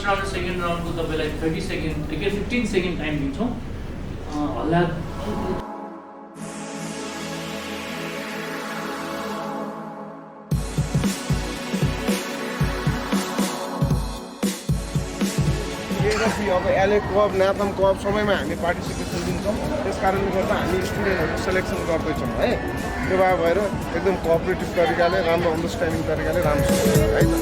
First round र second राउन्डको तपाईँलाई 30 second के 15 second time दिन्छौँ हल्ला अब एलए क्लब नाथम क्लब समयमा हामी पार्टिसिपेसन दिन्छौँ। त्यस कारणले गर्दा हामी स्टुडेन्टहरू सेलेक्सन गर्दैछौँ है। त्यो भएर एकदम कोअपरेटिभ तरिकाले राम्रो अन्डरस्ट्यान्डिङ तरिकाले राम्रो है त।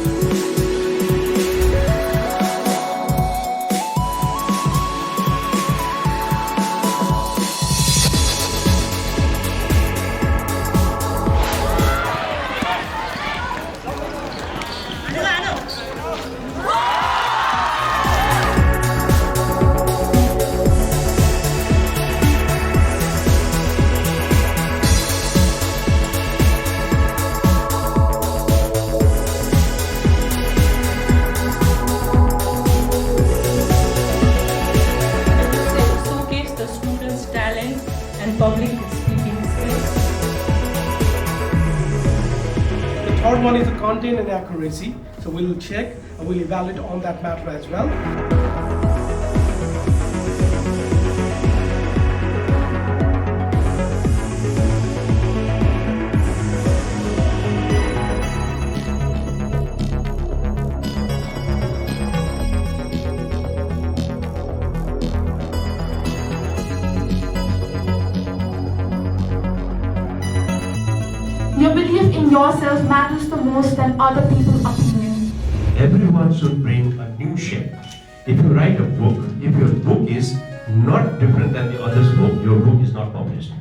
And public speaking skills. The third one is the content and accuracy. So we'll check and we'll evaluate on that matter as well. Your belief in yourself matters the most than other people's opinion. Everyone should bring a new shape. If you write a book, if your book is not different than the other's book, your book is not published.